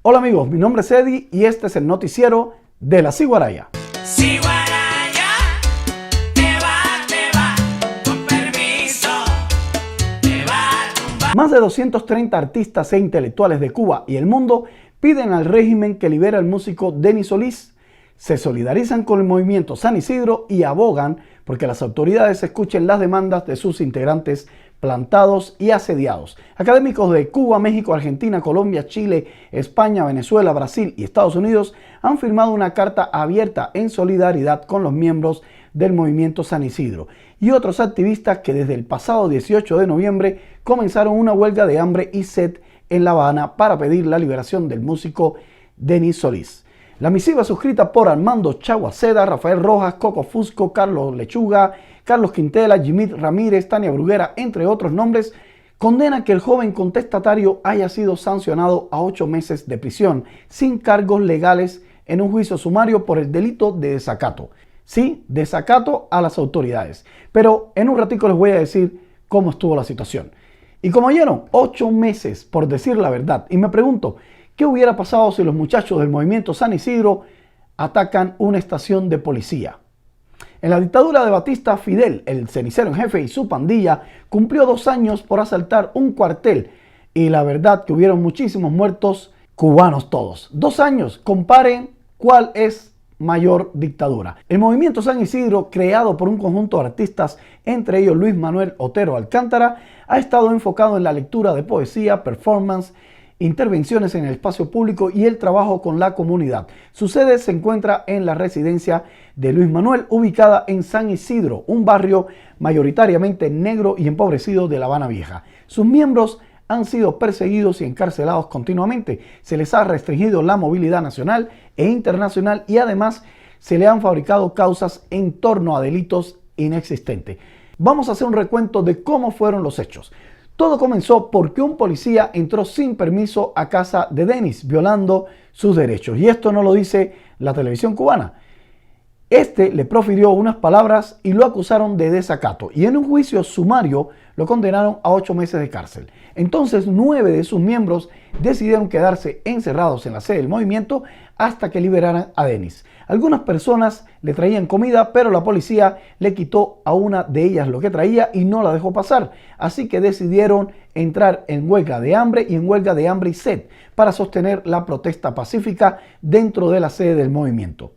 Hola amigos, mi nombre es Eddie y este es el noticiero de la Ciguaraya. Ciguaraya, te va, con permiso, te va. Más de 230 artistas e intelectuales de Cuba y el mundo piden al régimen que libere al músico Denis Solís. Se solidarizan con el movimiento San Isidro y abogan porque las autoridades escuchen las demandas de sus integrantes plantados y asediados. Académicos de Cuba, México, Argentina, Colombia, Chile, España, Venezuela, Brasil y Estados Unidos han firmado una carta abierta en solidaridad con los miembros del movimiento San Isidro y otros activistas que desde el pasado 18 de noviembre comenzaron una huelga de hambre y sed en La Habana para pedir la liberación del músico Denis Solís. La misiva suscrita por Armando Chaguaceda, Rafael Rojas, Coco Fusco, Carlos Lechuga, Carlos Quintela, Jimmy Ramírez, Tania Bruguera, entre otros nombres, condena que el joven contestatario haya sido sancionado a 8 meses de prisión sin cargos legales en un juicio sumario por el delito de desacato. Sí, desacato a las autoridades. Pero en un ratico les voy a decir cómo estuvo la situación. Y como oyeron, 8 meses por decir la verdad. Y me pregunto, ¿qué hubiera pasado si los muchachos del movimiento San Isidro atacan una estación de policía? En la dictadura de Batista, Fidel, el cenicero en jefe y su pandilla, cumplió 2 años por asaltar un cuartel. Y la verdad que hubieron muchísimos muertos, cubanos todos. 2 años, comparen cuál es mayor dictadura. El movimiento San Isidro, creado por un conjunto de artistas, entre ellos Luis Manuel Otero Alcántara, ha estado enfocado en la lectura de poesía, performance, intervenciones en el espacio público y el trabajo con la comunidad. Su sede se encuentra en la residencia de Luis Manuel, ubicada en San Isidro, un barrio mayoritariamente negro y empobrecido de La Habana Vieja. Sus miembros han sido perseguidos y encarcelados continuamente. Se les ha restringido la movilidad nacional e internacional y además se le han fabricado causas en torno a delitos inexistentes. Vamos a hacer un recuento de cómo fueron los hechos. Todo comenzó porque un policía entró sin permiso a casa de Denis, violando sus derechos. Y esto no lo dice la televisión cubana. Este le profirió unas palabras y lo acusaron de desacato. Y en un juicio sumario lo condenaron a 8 meses de cárcel. Entonces 9 de sus miembros decidieron quedarse encerrados en la sede del movimiento hasta que liberaran a Denis. Algunas personas le traían comida, pero la policía le quitó a una de ellas lo que traía y no la dejó pasar. Así que decidieron entrar en huelga de hambre y en huelga de hambre y sed para sostener la protesta pacífica dentro de la sede del movimiento.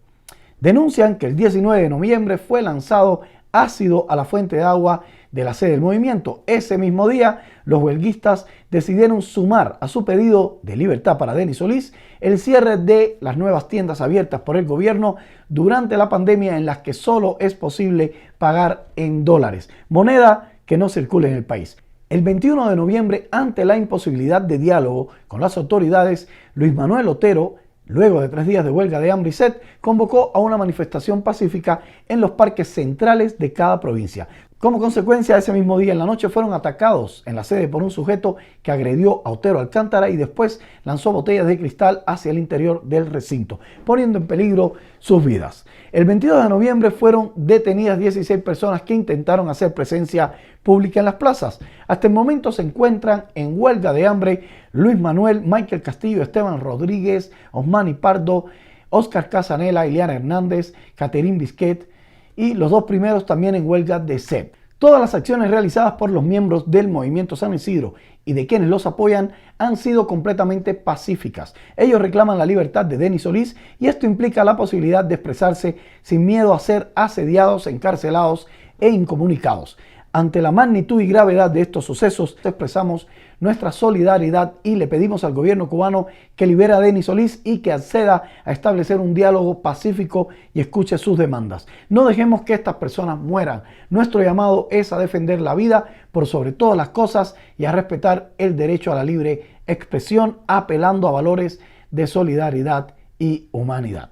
Denuncian que el 19 de noviembre fue lanzado ácido a la fuente de agua de la sede del movimiento. Ese mismo día, los huelguistas decidieron sumar a su pedido de libertad para Denis Solís el cierre de las nuevas tiendas abiertas por el gobierno durante la pandemia en las que solo es posible pagar en dólares, moneda que no circula en el país. El 21 de noviembre, ante la imposibilidad de diálogo con las autoridades, Luis Manuel Otero, luego de 3 días de huelga de hambre y sed, convocó a una manifestación pacífica en los parques centrales de cada provincia. Como consecuencia, ese mismo día en la noche fueron atacados en la sede por un sujeto que agredió a Otero Alcántara y después lanzó botellas de cristal hacia el interior del recinto, poniendo en peligro sus vidas. El 22 de noviembre fueron detenidas 16 personas que intentaron hacer presencia pública en las plazas. Hasta el momento se encuentran en huelga de hambre Luis Manuel, Michael Castillo, Esteban Rodríguez, Osmani Pardo, Oscar Casanela, Ileana Hernández, Caterín Bisquet, y los 2 primeros también en huelga de sed. Todas las acciones realizadas por los miembros del movimiento San Isidro y de quienes los apoyan han sido completamente pacíficas. Ellos reclaman la libertad de Denis Solís y esto implica la posibilidad de expresarse sin miedo a ser asediados, encarcelados e incomunicados. Ante la magnitud y gravedad de estos sucesos, expresamos nuestra solidaridad y le pedimos al gobierno cubano que libere a Denis Solís y que acceda a establecer un diálogo pacífico y escuche sus demandas. No dejemos que estas personas mueran. Nuestro llamado es a defender la vida por sobre todas las cosas y a respetar el derecho a la libre expresión, apelando a valores de solidaridad y humanidad.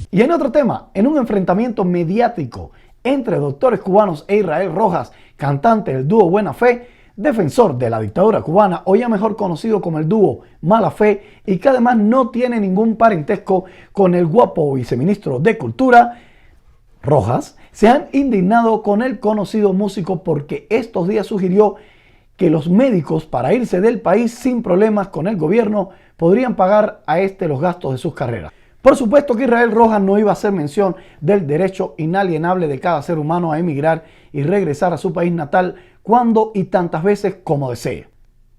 Y en otro tema, en un enfrentamiento mediático entre doctores cubanos e Israel Rojas, cantante del dúo Buena Fe, defensor de la dictadura cubana, o ya mejor conocido como el dúo Mala Fe, y que además no tiene ningún parentesco con el guapo viceministro de Cultura, Rojas, se han indignado con el conocido músico porque estos días sugirió que los médicos, para irse del país sin problemas con el gobierno, podrían pagar a este los gastos de sus carreras. Por supuesto que Israel Rojas no iba a hacer mención del derecho inalienable de cada ser humano a emigrar y regresar a su país natal cuando y tantas veces como desee.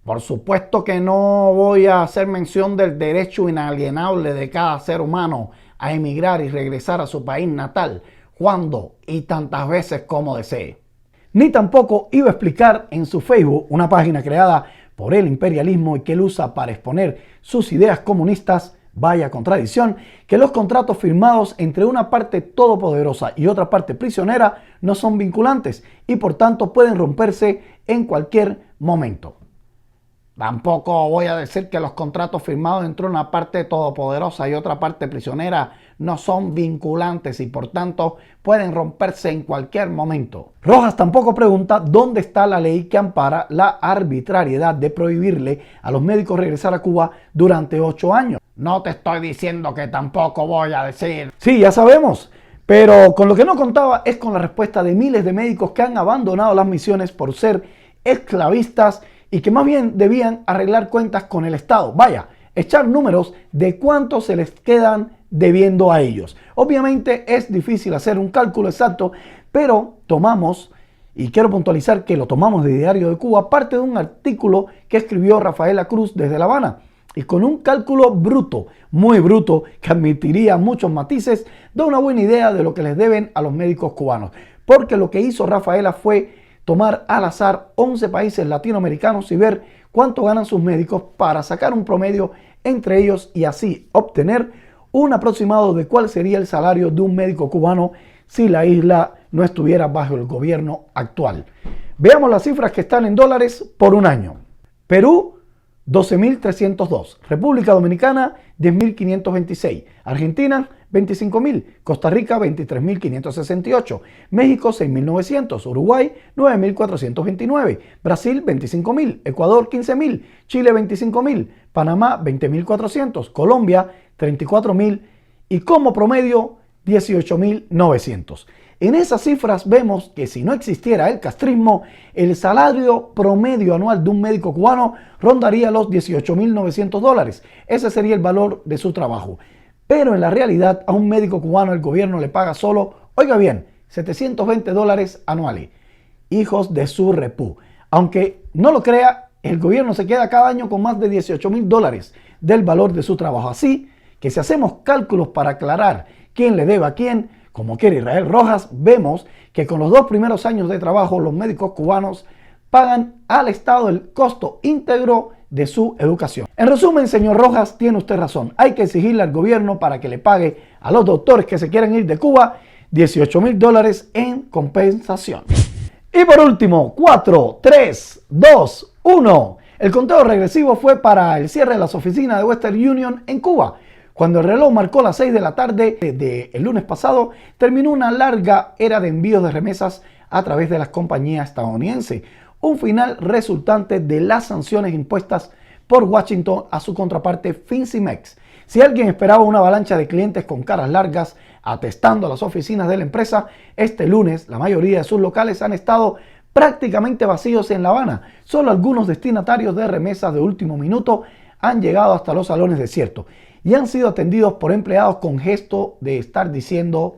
Por supuesto que no voy a hacer mención del derecho inalienable de cada ser humano a emigrar y regresar a su país natal cuando y tantas veces como desee. Ni tampoco iba a explicar en su Facebook, una página creada por el imperialismo y que él usa para exponer sus ideas comunistas, vaya contradicción, que los contratos firmados entre una parte todopoderosa y otra parte prisionera no son vinculantes y por tanto pueden romperse en cualquier momento. Tampoco voy a decir que los contratos firmados entre una parte todopoderosa y otra parte prisionera no son vinculantes y por tanto pueden romperse en cualquier momento. Rojas tampoco pregunta dónde está la ley que ampara la arbitrariedad de prohibirle a los médicos regresar a Cuba durante 8 años. No te estoy diciendo que tampoco voy a decir. Sí, ya sabemos. Pero con lo que no contaba es con la respuesta de miles de médicos que han abandonado las misiones por ser esclavistas y que más bien debían arreglar cuentas con el Estado. Vaya, echar números de cuánto se les quedan debiendo a ellos. Obviamente es difícil hacer un cálculo exacto, pero tomamos, y quiero puntualizar que lo tomamos de Diario de Cuba, parte de un artículo que escribió Rafaela Cruz desde La Habana. Y con un cálculo bruto, muy bruto, que admitiría muchos matices, da una buena idea de lo que les deben a los médicos cubanos. Porque lo que hizo Rafaela fue tomar al azar 11 países latinoamericanos y ver cuánto ganan sus médicos para sacar un promedio entre ellos y así obtener un aproximado de cuál sería el salario de un médico cubano si la isla no estuviera bajo el gobierno actual. Veamos las cifras que están en dólares por un año. Perú, 12.302, República Dominicana 10.526, Argentina 25.000, Costa Rica 23.568, México 6.900, Uruguay 9.429, Brasil 25.000, Ecuador 15.000, Chile 25.000, Panamá 20.400, Colombia 34.000 y como promedio 18.900. En esas cifras vemos que si no existiera el castrismo, el salario promedio anual de un médico cubano rondaría los $18.900. Ese sería el valor de su trabajo. Pero en la realidad a un médico cubano el gobierno le paga solo, oiga bien, $720 anuales. Hijos de su repú. Aunque no lo crea, el gobierno se queda cada año con más de $18.000 del valor de su trabajo. Así que si hacemos cálculos para aclarar quién le debe a quién, como quiere Israel Rojas, vemos que con los 2 primeros años de trabajo los médicos cubanos pagan al Estado el costo íntegro de su educación. En resumen, señor Rojas, tiene usted razón. Hay que exigirle al gobierno para que le pague a los doctores que se quieren ir de Cuba $18.000 en compensación. Y por último, 4, 3, 2, 1. El conteo regresivo fue para el cierre de las oficinas de Western Union en Cuba. Cuando el reloj marcó las 6 de la tarde del lunes pasado, terminó una larga era de envíos de remesas a través de las compañías estadounidenses, un final resultante de las sanciones impuestas por Washington a su contraparte FinCEMEX. Si alguien esperaba una avalancha de clientes con caras largas atestando a las oficinas de la empresa, este lunes la mayoría de sus locales han estado prácticamente vacíos en La Habana. Solo algunos destinatarios de remesas de último minuto han llegado hasta los salones desiertos y han sido atendidos por empleados con gesto de estar diciendo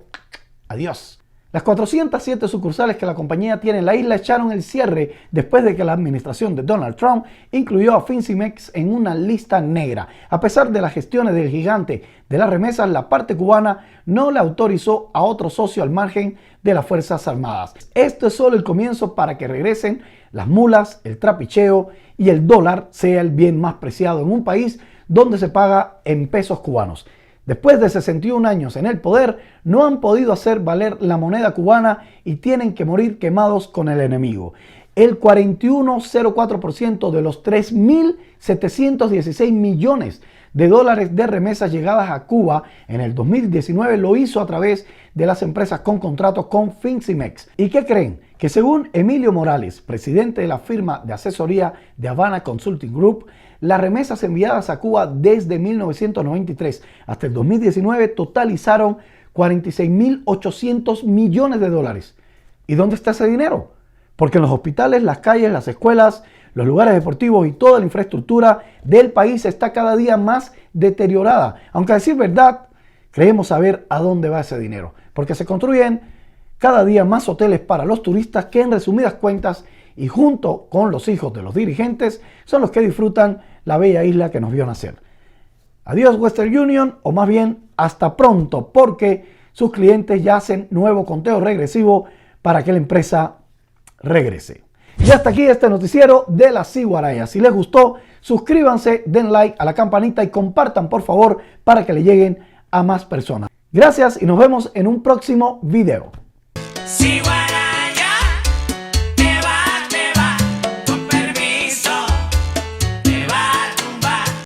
adiós. Las 407 sucursales que la compañía tiene en la isla echaron el cierre después de que la administración de Donald Trump incluyó a FinCEMEX en una lista negra. A pesar de las gestiones del gigante de las remesas, la parte cubana no le autorizó a otro socio al margen de las Fuerzas Armadas. Esto es solo el comienzo para que regresen las mulas, el trapicheo y el dólar sea el bien más preciado en un país donde se paga en pesos cubanos. Después de 61 años en el poder, no han podido hacer valer la moneda cubana y tienen que morir quemados con el enemigo. El 41,04% de los 3.716 millones de dólares de remesas llegadas a Cuba en el 2019 lo hizo a través de las empresas con contratos con FinCEMEX. ¿Y qué creen? Que según Emilio Morales, presidente de la firma de asesoría de Havana Consulting Group, las remesas enviadas a Cuba desde 1993 hasta el 2019 totalizaron 46.800 millones de dólares. ¿Y dónde está ese dinero? Porque en los hospitales, las calles, las escuelas, los lugares deportivos y toda la infraestructura del país está cada día más deteriorada. Aunque a decir verdad, creemos saber a dónde va ese dinero, porque se construyen cada día más hoteles para los turistas que, en resumidas cuentas y junto con los hijos de los dirigentes, son los que disfrutan la bella isla que nos vio nacer. Adiós Western Union, o más bien hasta pronto, porque sus clientes ya hacen nuevo conteo regresivo para que la empresa regrese. Y hasta aquí este noticiero de la Ciguaraya. Si les gustó, suscríbanse, den like a la campanita y compartan por favor para que le lleguen a más personas. Gracias y nos vemos en un próximo video. Ciguaraya.